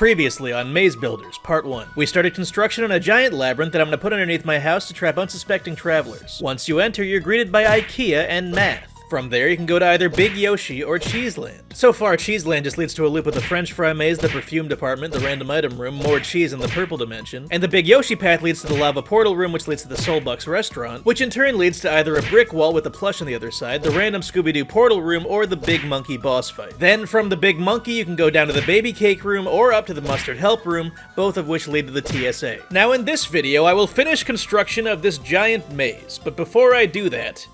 Previously on Maze Builders, Part 1. We started construction on a giant labyrinth that I'm gonna put underneath my house to trap unsuspecting travelers. Once you enter, you're greeted by IKEA and math. From there, you can go to either Big Yoshi or Cheeseland. So far, Cheeseland just leads to a loop with the French fry maze, the perfume department, the random item room, more cheese in the purple dimension, and the Big Yoshi path leads to the lava portal room, which leads to the Soulbucks restaurant, which in turn leads to either a brick wall with a plush on the other side, the random Scooby-Doo portal room, or the Big Monkey boss fight. Then, from the Big Monkey, you can go down to the Baby Cake room or up to the Mustard Help room, both of which lead to the TSA. Now in this video, I will finish construction of this giant maze, but before I do that,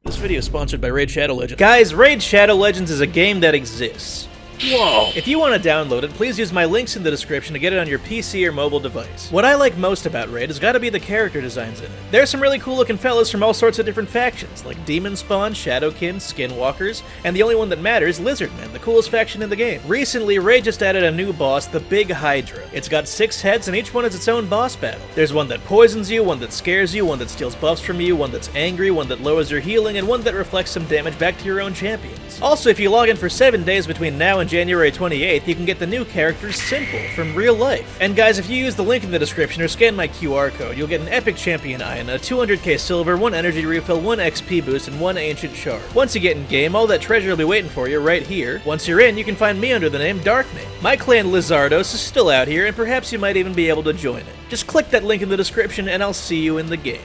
this video is sponsored by Raid Shadow Legends. Guys, Raid Shadow Legends is a game that exists. Whoa! If you want to download it, please use my links in the description to get it on your PC or mobile device. What I like most about Raid has gotta be the character designs in it. There's some really cool looking fellas from all sorts of different factions, like Demon Spawn, Shadowkin, Skinwalkers, and the only one that matters, Lizardmen, the coolest faction in the game. Recently, Raid just added a new boss, the Big Hydra. It's got 6 heads and each one has its own boss battle. There's one that poisons you, one that scares you, one that steals buffs from you, one that's angry, one that lowers your healing, and one that reflects some damage back to your own champions. Also, if you log in for 7 days between now and January 28th, you can get the new character Simple from real life. And guys, if you use the link in the description or scan my QR code, you'll get an epic champion iron, a 200k silver, 1 energy refill, 1 XP boost, and 1 ancient shard. Once you get in game, all that treasure will be waiting for you right here. Once you're in, you can find me under the name Darkname. My clan Lizardos is still out here, and perhaps you might even be able to join it. Just click that link in the description and I'll see you in the game.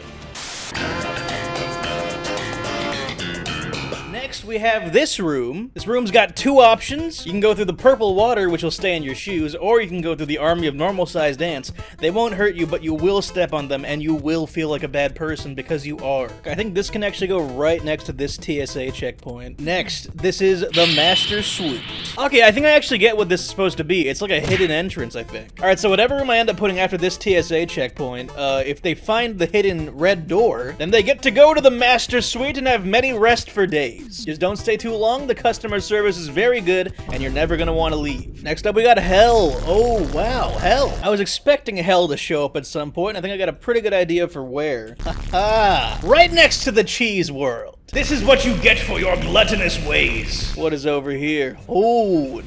Next, we have this room. This room's got 2 options. You can go through the purple water, which will stay in your shoes, or you can go through the army of normal-sized ants. They won't hurt you, but you will step on them, and you will feel like a bad person because you are. I think this can actually go right next to this TSA checkpoint. Next, this is the Master Suite. Okay, I think I actually get what this is supposed to be. It's like a hidden entrance, I think. Alright, so whatever room I end up putting after this TSA checkpoint, if they find the hidden red door, then they get to go to the Master Suite and have many rest for days. Just don't stay too long, the customer service is very good, and you're never gonna want to leave. Next up, we got Hell. Oh, wow, Hell. I was expecting Hell to show up at some point, and I think I got a pretty good idea for where. Haha! Right next to the Cheese World. This is what you get for your gluttonous ways. What is over here? Oh,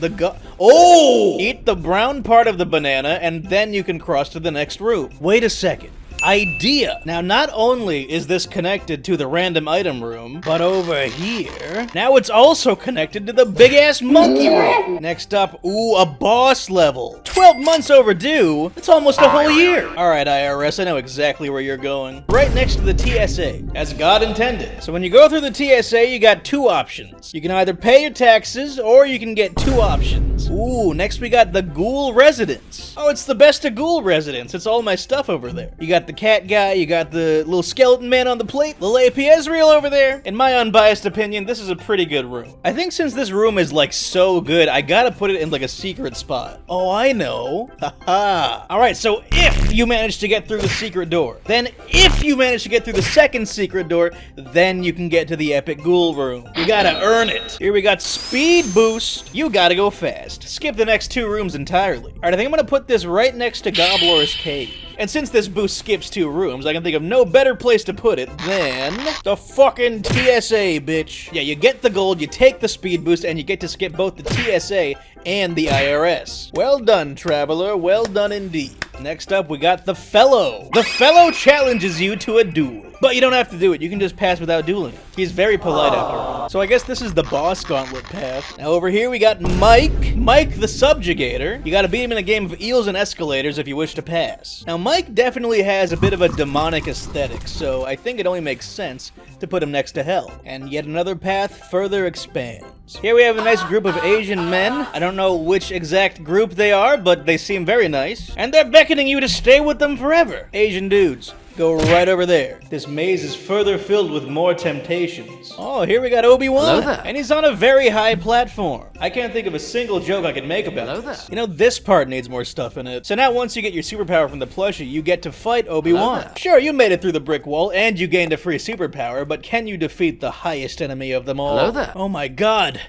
oh! Eat the brown part of the banana, and then you can cross to the next room. Wait a second. Idea! Now, not only is this connected to the random item room, but over here, now it's also connected to the big-ass monkey room. Next up, ooh, a boss level. 12 months overdue? It's almost a whole year. Alright, IRS, I know exactly where you're going. Right next to the TSA, as God intended. So when you go through the TSA, you got 2 options. You can either pay your taxes, or you can get 2 options. Ooh, next we got the Ghoul Residence. Oh, it's the best of Ghoul Residence. It's all my stuff over there. You got the cat guy, you got the little skeleton man on the plate, Lil AP Ezreal over there. In my unbiased opinion, this is a pretty good room. I think since this room is like so good, I gotta put it in like a secret spot. Oh, I know. Haha. Alright, so if you manage to get through the secret door, then if you manage to get through the second secret door, then you can get to the epic ghoul room. You gotta earn it. Here we got speed boost. You gotta go fast. Skip the next 2 rooms entirely. Alright, I think I'm gonna put this right next to Gobbler's Cave. And since this boost skips 2 rooms, I can think of no better place to put it than the fucking TSA, bitch. Yeah, you get the gold, you take the speed boost, and you get to skip both the TSA and the IRS. Well done, traveler. Well done indeed. Next up, we got the Fellow. The Fellow challenges you to a duel. But you don't have to do it. You can just pass without dueling. He's very polite after all. So I guess this is the boss gauntlet path. Now over here we got Mike. Mike the Subjugator. You gotta beat him in a game of eels and escalators if you wish to pass. Now Mike definitely has a bit of a demonic aesthetic, so I think it only makes sense to put him next to Hell. And yet another path further expands. Here we have a nice group of Asian men. I don't know which exact group they are, but they seem very nice. And they're beckoning you to stay with them forever. Asian dudes. Go right over there. This maze is further filled with more temptations. Oh, here we got Obi-Wan. And he's on a very high platform. I can't think of a single joke I could make about this. You know, this part needs more stuff in it. So now once you get your superpower from the plushie, you get to fight Obi-Wan. Sure, you made it through the brick wall, and you gained a free superpower, but can you defeat the highest enemy of them all? Oh my god.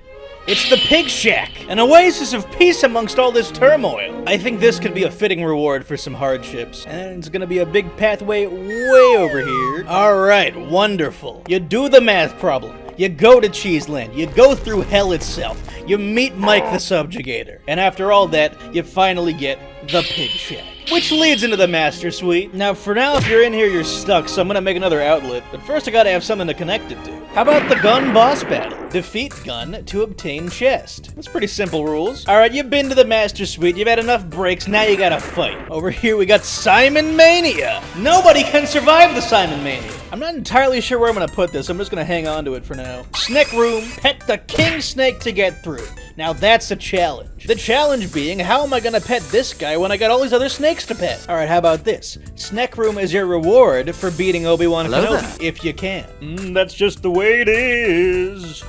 It's the Pig Shack, an oasis of peace amongst all this turmoil. I think this could be a fitting reward for some hardships, and it's gonna be a big pathway way over here. Alright, wonderful. You do the math problem. You go to Cheeseland, you go through hell itself, you meet Mike the Subjugator, and after all that, you finally get the Pig Shack, which leads into the Master Suite. Now, for now, if you're in here, you're stuck, so I'm gonna make another outlet, but first I gotta have something to connect it to. How about the gun boss battle? Defeat gun to obtain chest. That's pretty simple rules. Alright, you've been to the Master Suite, you've had enough breaks, now you gotta fight. Over here we got Simon Mania! Nobody can survive the Simon Mania! I'm not entirely sure where I'm gonna put this, I'm just gonna hang on to it for now. Snake room, pet the king snake to get through. Now that's a challenge. The challenge being, how am I gonna pet this guy when I got all these other snakes to pet? Alright, how about this? Snack room is your reward for beating Obi-Wan Kenobi, if you can. That's just the way it is.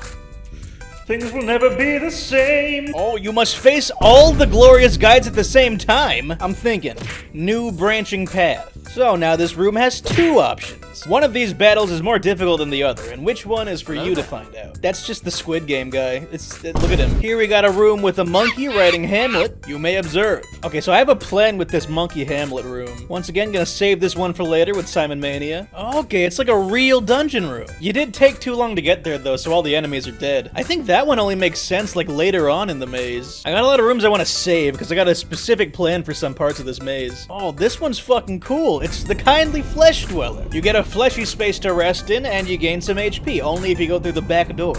Things will never be the same. Oh, you must face all the glorious guides at the same time? I'm thinking, new branching path. So now this room has two options. One of these battles is more difficult than the other, and which one is for you to find out. That's just the Squid Game guy. Look at him. Here we got a room with a monkey writing Hamlet, you may observe. Okay, so I have a plan with this monkey Hamlet room. Once again, gonna save this one for later with Simon Mania. Okay, it's like a real dungeon room. You did take too long to get there though, so all the enemies are dead. I think that one only makes sense like later on in the maze. I got a lot of rooms I want to save because I got a specific plan for some parts of this maze. Oh, this one's fucking cool. It's the Kindly Flesh Dweller. You get a fleshy space to rest in and you gain some HP, only if you go through the back door.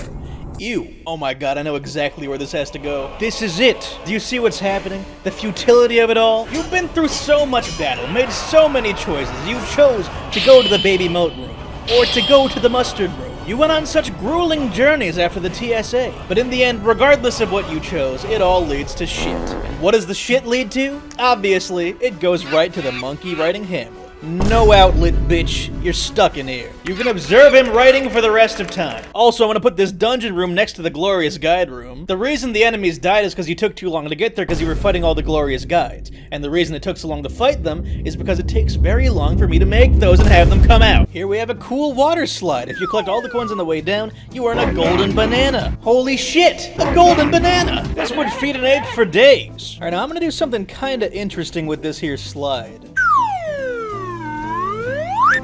Ew. Oh my god, I know exactly where this has to go. This is it. Do you see what's happening? The futility of it all? You've been through so much battle, made so many choices. You chose to go to the baby moat room, or to go to the mustard room. You went on such grueling journeys after the TSA. But in the end, regardless of what you chose, it all leads to shit. And what does the shit lead to? Obviously, it goes right to the monkey writing Hamlet. No outlet, bitch. You're stuck in here. You can observe him writing for the rest of time. Also, I'm gonna put this dungeon room next to the glorious guide room. The reason the enemies died is because you took too long to get there because you were fighting all the glorious guides. And the reason it took so long to fight them is because it takes very long for me to make those and have them come out. Here we have a cool water slide. If you collect all the coins on the way down, you earn a golden banana. Holy shit, a golden banana! This would feed an ape for days. Alright, now I'm gonna do something kinda interesting with this here slide.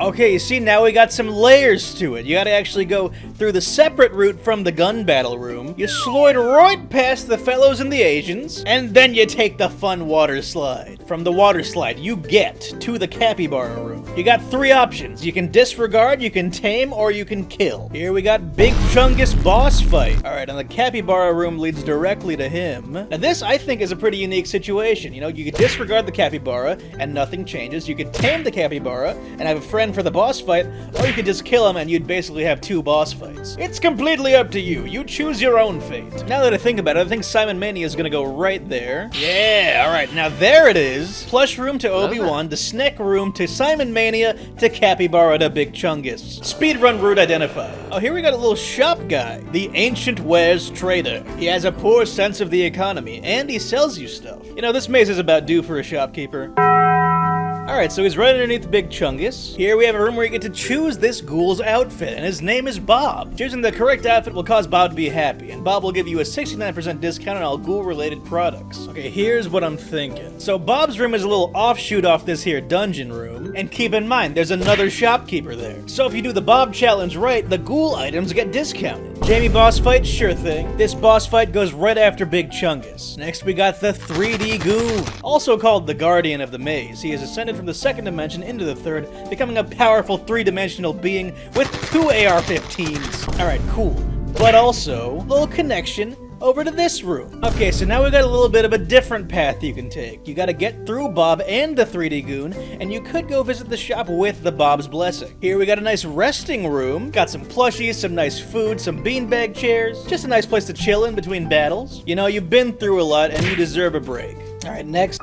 Okay, you see, now we got some layers to it. You gotta actually go through the separate route from the gun battle room. You slide right past the fellows and the Asians, and then you take the fun water slide. From the water slide, you get to the Capybara Room. You got three options. You can disregard, you can tame, or you can kill. Here we got Big Chungus boss fight. Alright, and the Capybara Room leads directly to him. Now this, I think, is a pretty unique situation. You know, you could disregard the Capybara, and nothing changes. You could tame the Capybara, and have a friend for the boss fight, or you could just kill him and you'd basically have two boss fights. It's completely up to you. You choose your own fate. Now that I think about it, I think Simon Mania is gonna go right there. Yeah, alright, now there it is. Plush room to Obi-Wan, to Snack room to Simon Mania, to Capybara to Big Chungus. Speedrun route identified. Oh, here we got a little shop guy. The Ancient Wares Trader. He has a poor sense of the economy, and he sells you stuff. You know, this maze is about due for a shopkeeper. Alright, so he's right underneath Big Chungus. Here we have a room where you get to choose this ghoul's outfit, and his name is Bob. Choosing the correct outfit will cause Bob to be happy, and Bob will give you a 69% discount on all ghoul-related products. Okay, here's what I'm thinking. So Bob's room is a little offshoot off this here dungeon room, and keep in mind, there's another shopkeeper there. So if you do the Bob challenge right, the ghoul items get discounted. Jamie boss fight? Sure thing. This boss fight goes right after Big Chungus. Next we got the 3D Goon, also called the Guardian of the Maze. He is ascended from the second dimension into the third, becoming a powerful three-dimensional being with two AR-15s. Alright, cool. But also, a little connection over to this room. Okay, so now we got a little bit of a different path you can take. You gotta get through Bob and the 3D Goon, and you could go visit the shop with the Bob's Blessing. Here we got a nice resting room, got some plushies, some nice food, some beanbag chairs, just a nice place to chill in between battles. You know, you've been through a lot and you deserve a break. Alright, next.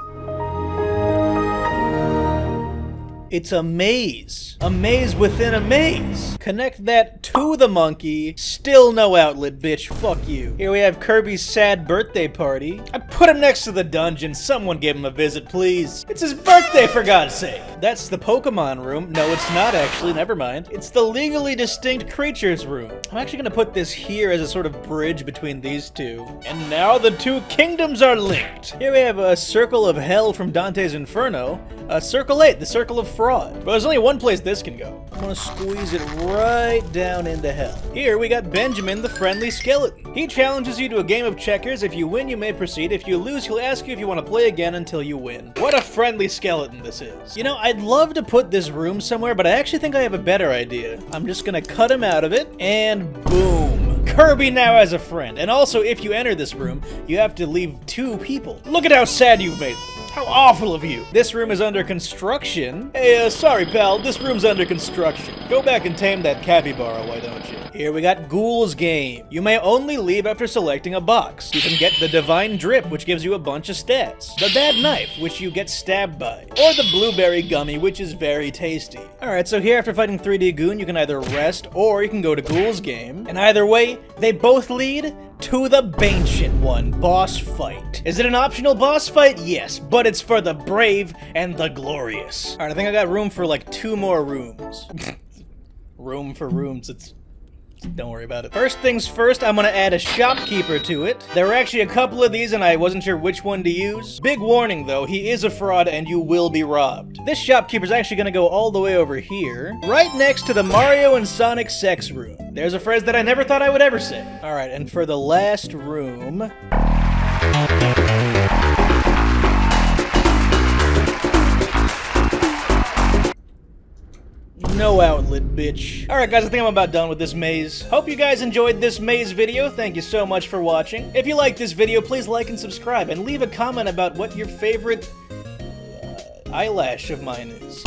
It's a maze. A maze within a maze. Connect that to the monkey. Still no outlet, bitch. Fuck you. Here we have Kirby's sad birthday party. I put him next to the dungeon. Someone give him a visit, please. It's his birthday, for God's sake. That's the Pokemon room. No, it's not actually. Never mind. It's the legally distinct creatures room. I'm actually gonna put this here as a sort of bridge between these two. And now the two kingdoms are linked. Here we have a circle of hell from Dante's Inferno. Circle 8, the circle of fraud. But there's only one place this can go. I'm gonna squeeze it right down into hell. Here we got Benjamin, the friendly skeleton. He challenges you to a game of checkers. If you win, you may proceed. If you lose, he'll ask you if you want to play again until you win. What a friendly skeleton this is. You know, I'd love to put this room somewhere, but I actually think I have a better idea. I'm just gonna cut him out of it, and boom. Kirby now has a friend. And also, if you enter this room, you have to leave 2 people. Look at how sad you've made them. How awful of you. This room is under construction. Hey, sorry pal, this room's under construction. Go back and tame that capybara, why don't you? Here we got Ghoul's Game. You may only leave after selecting a box. You can get the Divine Drip, which gives you a bunch of stats. The Bad Knife, which you get stabbed by. Or the Blueberry Gummy, which is very tasty. Alright, so here after fighting 3D Goon, you can either rest or you can go to Ghoul's Game. And either way, they both lead to the Bancient One boss fight. Is it an optional boss fight? Yes, but it's for the brave and the glorious. Alright, I think I got room for like 2 more rooms. Room for rooms, don't worry about it. First things first, I'm gonna add a shopkeeper to it. There were actually a couple of these and I wasn't sure which one to use. Big warning though, he is a fraud and you will be robbed. This shopkeeper's actually gonna go all the way over here, right next to the Mario and Sonic sex room. There's a phrase that I never thought I would ever say. Alright, and for the last room... No outlet, bitch. Alright guys, I think I'm about done with this maze. Hope you guys enjoyed this maze video. Thank you so much for watching. If you like this video, please like and subscribe, and leave a comment about what your favorite eyelash of mine is.